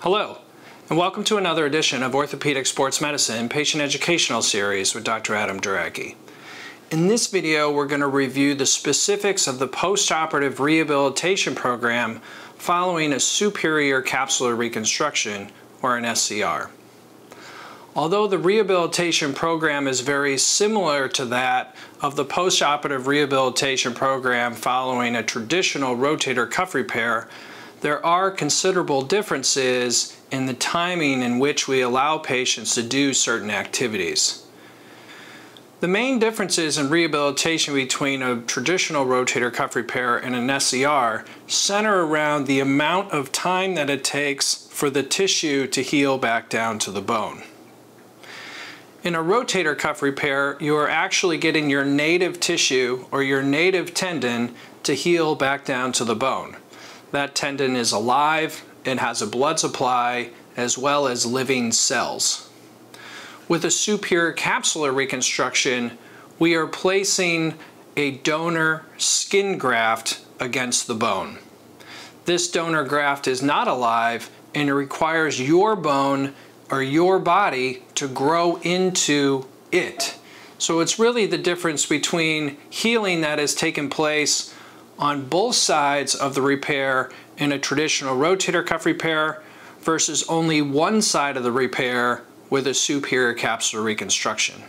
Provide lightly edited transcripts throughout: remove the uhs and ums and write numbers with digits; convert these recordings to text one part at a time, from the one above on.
Hello, and welcome to another edition of Orthopedic Sports Medicine Patient Educational Series with Dr. Adam Derhake. In this video, we're going to review the specifics of the postoperative rehabilitation program following a superior capsular reconstruction, or an SCR. Although the rehabilitation program is very similar to that of the postoperative rehabilitation program following a traditional rotator cuff repair, there are considerable differences in the timing in which we allow patients to do certain activities. The main differences in rehabilitation between a traditional rotator cuff repair and an SCR center around the amount of time that it takes for the tissue to heal back down to the bone. In a rotator cuff repair, you are actually getting your native tissue or your native tendon to heal back down to the bone. That tendon is alive and has a blood supply as well as living cells. With a superior capsular reconstruction, we are placing a donor skin graft against the bone. This donor graft is not alive and it requires your bone or your body to grow into it. So it's really the difference between healing that has taken place on both sides of the repair in a traditional rotator cuff repair versus only one side of the repair with a superior capsular reconstruction.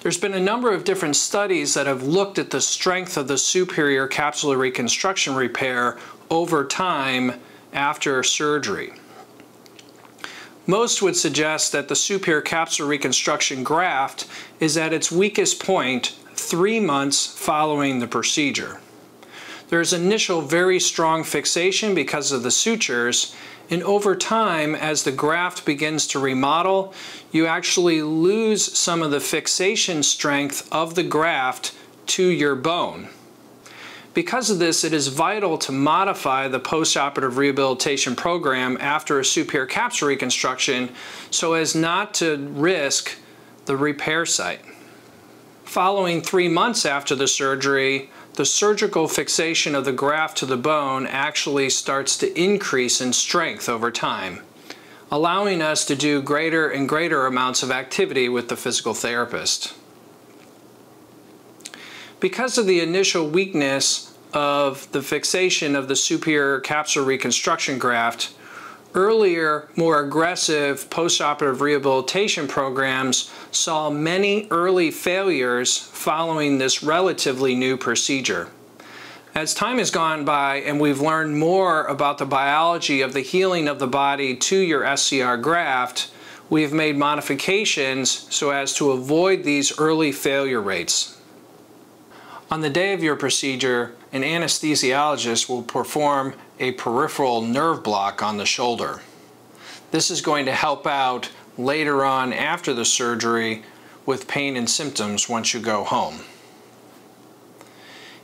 There's been a number of different studies that have looked at the strength of the superior capsular reconstruction repair over time after surgery. Most would suggest that the superior capsular reconstruction graft is at its weakest point 3 months following the procedure. There's initial very strong fixation because of the sutures, and over time, as the graft begins to remodel, you actually lose some of the fixation strength of the graft to your bone. Because of this, it is vital to modify the postoperative rehabilitation program after a superior capsular reconstruction so as not to risk the repair site. Following 3 months after the surgery, the surgical fixation of the graft to the bone actually starts to increase in strength over time, allowing us to do greater and greater amounts of activity with the physical therapist. Because of the initial weakness of the fixation of the superior capsular reconstruction graft, earlier, more aggressive postoperative rehabilitation programs saw many early failures following this relatively new procedure. As time has gone by and we've learned more about the biology of the healing of the body to your SCR graft, we've made modifications so as to avoid these early failure rates. On the day of your procedure, an anesthesiologist will perform a peripheral nerve block on the shoulder. This is going to help out later on after the surgery with pain and symptoms once you go home.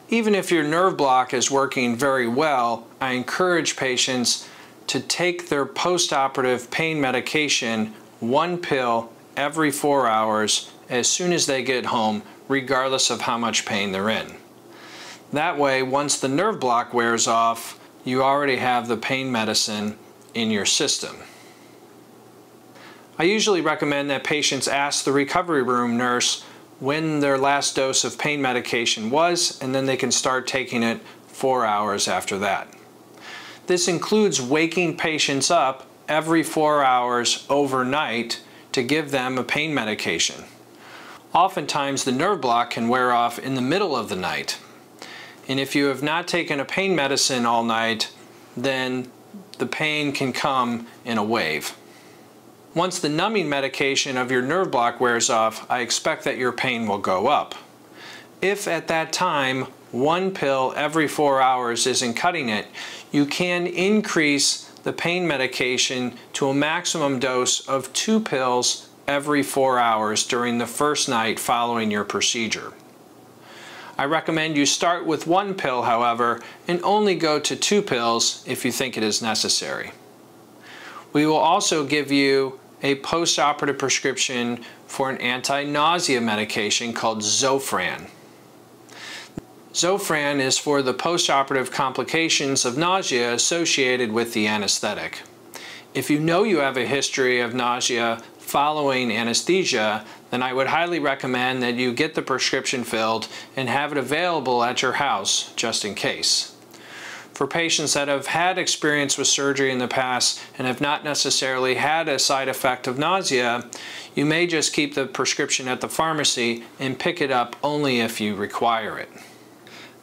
Even if your nerve block is working very well, I encourage patients to take their postoperative pain medication, 1 pill every 4 hours as soon as they get home, regardless of how much pain they're in. That way, once the nerve block wears off, you already have the pain medicine in your system. I usually recommend that patients ask the recovery room nurse when their last dose of pain medication was, and then they can start taking it 4 hours after that. This includes waking patients up every 4 hours overnight to give them a pain medication. Oftentimes the nerve block can wear off in the middle of the night. And if you have not taken a pain medicine all night, then the pain can come in a wave. Once the numbing medication of your nerve block wears off, I expect that your pain will go up. If at that time 1 pill every 4 hours isn't cutting it, you can increase the pain medication to a maximum dose of 2 pills every 4 hours during the first night following your procedure. I recommend you start with 1 pill, however, and only go to 2 pills if you think it is necessary. We will also give you a postoperative prescription for an anti-nausea medication called Zofran. Zofran is for the postoperative complications of nausea associated with the anesthetic. If you know you have a history of nausea following anesthesia, then I would highly recommend that you get the prescription filled and have it available at your house just in case. For patients that have had experience with surgery in the past and have not necessarily had a side effect of nausea, you may just keep the prescription at the pharmacy and pick it up only if you require it.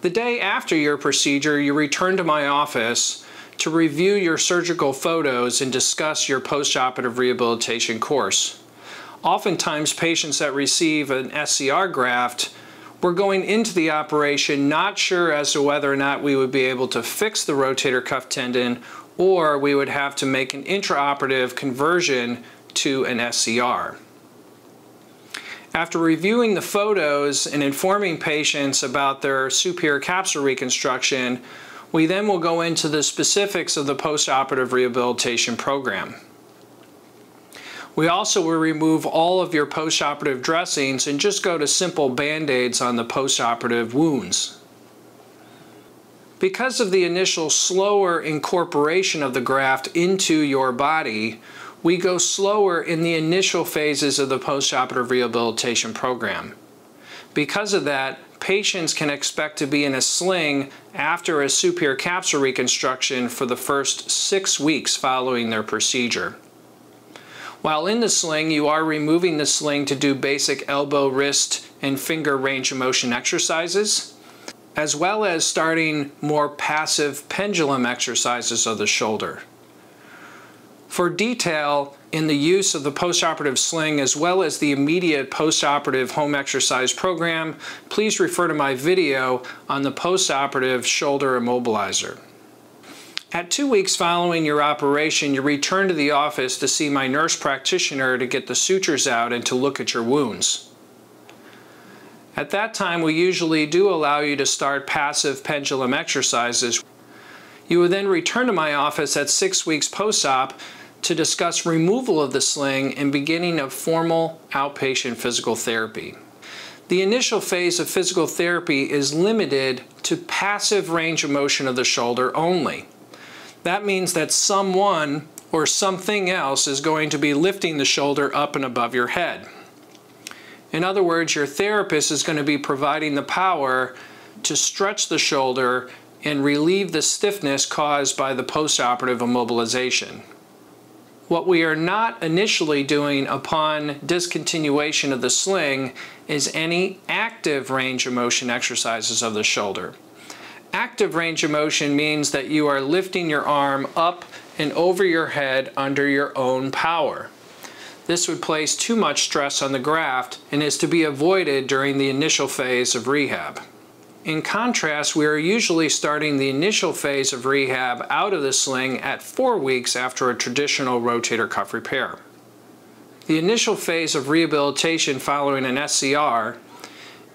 The day after your procedure, you return to my office to review your surgical photos and discuss your postoperative rehabilitation course. Oftentimes, patients that receive an SCR graft, we're going into the operation not sure as to whether or not we would be able to fix the rotator cuff tendon, or we would have to make an intraoperative conversion to an SCR. After reviewing the photos and informing patients about their superior capsular reconstruction, we then will go into the specifics of the postoperative rehabilitation program. We also will remove all of your postoperative dressings and just go to simple band-aids on the postoperative wounds. Because of the initial slower incorporation of the graft into your body, we go slower in the initial phases of the postoperative rehabilitation program. Because of that, patients can expect to be in a sling after a superior capsular reconstruction for the first 6 weeks following their procedure. While in the sling, you are removing the sling to do basic elbow, wrist, and finger range of motion exercises, as well as starting more passive pendulum exercises of the shoulder. For detail in the use of the postoperative sling as well as the immediate postoperative home exercise program, please refer to my video on the postoperative shoulder immobilizer. At 2 weeks following your operation, you return to the office to see my nurse practitioner to get the sutures out and to look at your wounds. At that time, we usually do allow you to start passive pendulum exercises. You will then return to my office at 6 weeks post-op to discuss removal of the sling and beginning of formal outpatient physical therapy. The initial phase of physical therapy is limited to passive range of motion of the shoulder only. That means that someone or something else is going to be lifting the shoulder up and above your head. In other words, your therapist is going to be providing the power to stretch the shoulder and relieve the stiffness caused by the postoperative immobilization. What we are not initially doing upon discontinuation of the sling is any active range of motion exercises of the shoulder. Active range of motion means that you are lifting your arm up and over your head under your own power. This would place too much stress on the graft and is to be avoided during the initial phase of rehab. In contrast, we are usually starting the initial phase of rehab out of the sling at 4 weeks after a traditional rotator cuff repair. The initial phase of rehabilitation following an SCR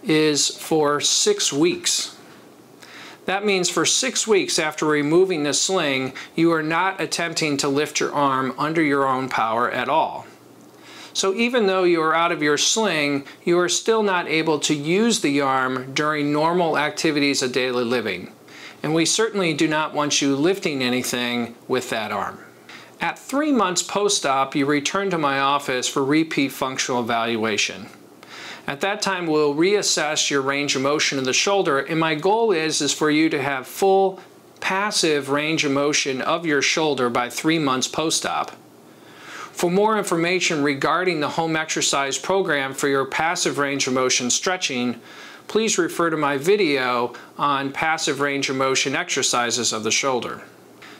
is for 6 weeks. That means for 6 weeks after removing the sling, you are not attempting to lift your arm under your own power at all. So even though you are out of your sling, you are still not able to use the arm during normal activities of daily living. And we certainly do not want you lifting anything with that arm. At 3 months post-op, you return to my office for repeat functional evaluation. At that time, we'll reassess your range of motion of the shoulder, and my goal is for you to have full passive range of motion of your shoulder by 3 months post-op. For more information regarding the home exercise program for your passive range of motion stretching, please refer to my video on passive range of motion exercises of the shoulder.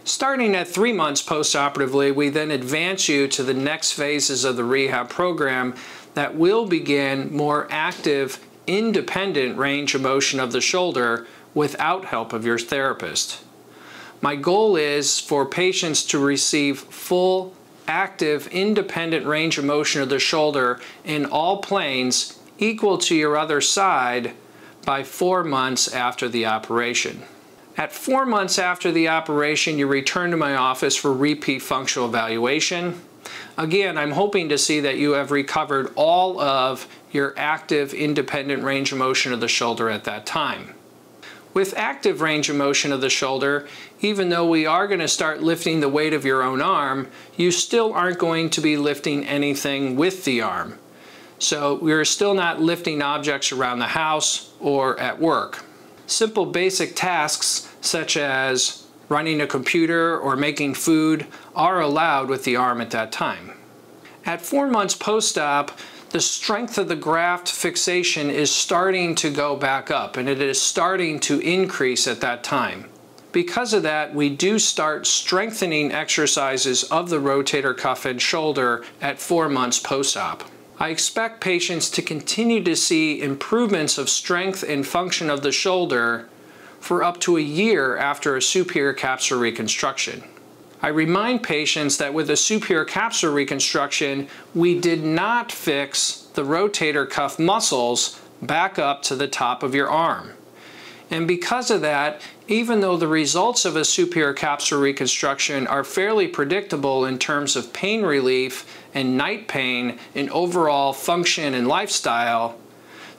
Starting at 3 months post-operatively, we then advance you to the next phases of the rehab program that will begin more active, independent range of motion of the shoulder without help of your therapist. My goal is for patients to receive full, active, independent range of motion of the shoulder in all planes equal to your other side by 4 months after the operation. At 4 months after the operation, you return to my office for repeat functional evaluation. Again, I'm hoping to see that you have recovered all of your active, independent range of motion of the shoulder at that time. With active range of motion of the shoulder, even though we are going to start lifting the weight of your own arm, you still aren't going to be lifting anything with the arm. So we're still not lifting objects around the house or at work. Simple basic tasks such as running a computer or making food are allowed with the arm at that time. At 4 months post-op, the strength of the graft fixation is starting to go back up, and it is starting to increase at that time. Because of that, we do start strengthening exercises of the rotator cuff and shoulder at 4 months post-op. I expect patients to continue to see improvements of strength and function of the shoulder for up to a year after a superior capsular reconstruction. I remind patients that with a superior capsular reconstruction, we did not fix the rotator cuff muscles back up to the top of your arm. And because of that, even though the results of a superior capsular reconstruction are fairly predictable in terms of pain relief and night pain and overall function and lifestyle,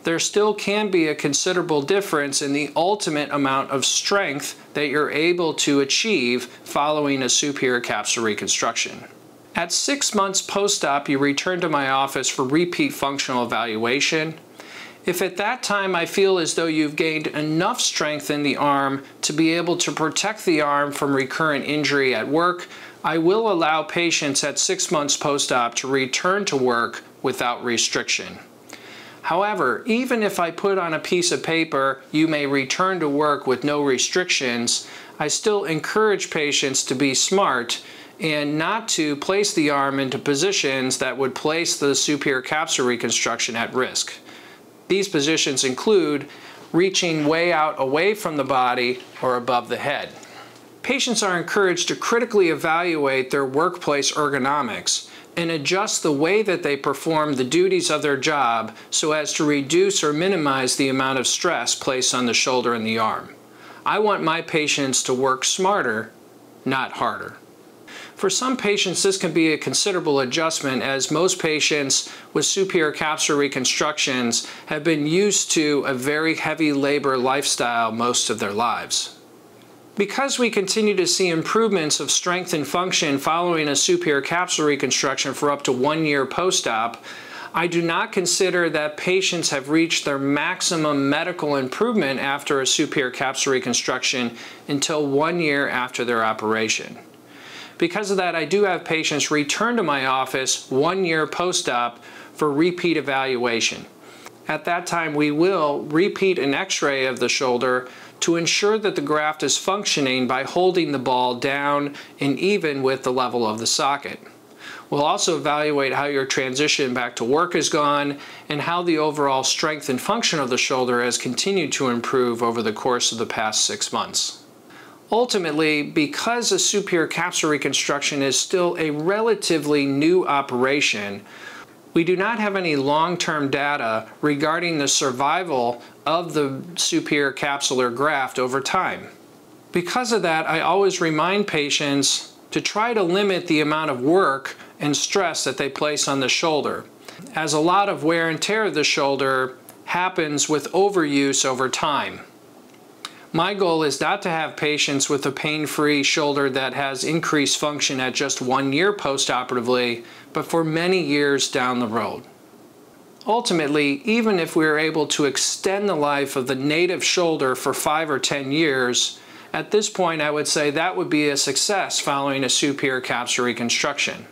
there still can be a considerable difference in the ultimate amount of strength that you're able to achieve following a superior capsular reconstruction. At 6 months post-op, you return to my office for repeat functional evaluation. If at that time I feel as though you've gained enough strength in the arm to be able to protect the arm from recurrent injury at work, I will allow patients at 6 months post-op to return to work without restriction. However, even if I put on a piece of paper, you may return to work with no restrictions, I still encourage patients to be smart and not to place the arm into positions that would place the superior capsular reconstruction at risk. These positions include reaching way out away from the body or above the head. Patients are encouraged to critically evaluate their workplace ergonomics and adjust the way that they perform the duties of their job so as to reduce or minimize the amount of stress placed on the shoulder and the arm. I want my patients to work smarter, not harder. For some patients, this can be a considerable adjustment, as most patients with superior capsular reconstructions have been used to a very heavy labor lifestyle most of their lives. Because we continue to see improvements of strength and function following a superior capsular reconstruction for up to 1 year post-op, I do not consider that patients have reached their maximum medical improvement after a superior capsular reconstruction until 1 year after their operation. Because of that, I do have patients return to my office 1 year post-op for repeat evaluation. At that time, we will repeat an x-ray of the shoulder to ensure that the graft is functioning by holding the ball down and even with the level of the socket. We'll also evaluate how your transition back to work has gone and how the overall strength and function of the shoulder has continued to improve over the course of the past 6 months. Ultimately, because a superior capsular reconstruction is still a relatively new operation, we do not have any long-term data regarding the survival of the superior capsular graft over time. Because of that, I always remind patients to try to limit the amount of work and stress that they place on the shoulder, as a lot of wear and tear of the shoulder happens with overuse over time. My goal is not to have patients with a pain-free shoulder that has increased function at just 1 year post-operatively, but for many years down the road. Ultimately, even if we are able to extend the life of the native shoulder for 5 or 10 years, at this point I would say that would be a success following a superior capsular reconstruction.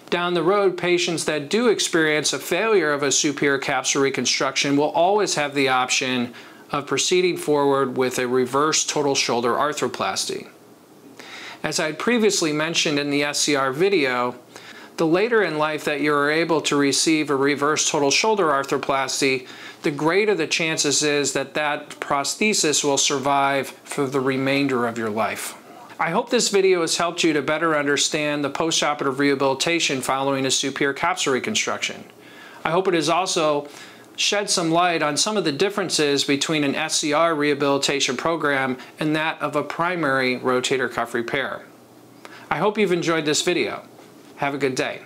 Down the road, patients that do experience a failure of a superior capsular reconstruction will always have the option of proceeding forward with a reverse total shoulder arthroplasty. As I had previously mentioned in the SCR video, the later in life that you are able to receive a reverse total shoulder arthroplasty, the greater the chances is that that prosthesis will survive for the remainder of your life. I hope this video has helped you to better understand the postoperative rehabilitation following a superior capsular reconstruction. I hope it has also shed some light on some of the differences between an SCR rehabilitation program and that of a primary rotator cuff repair. I hope you've enjoyed this video. Have a good day.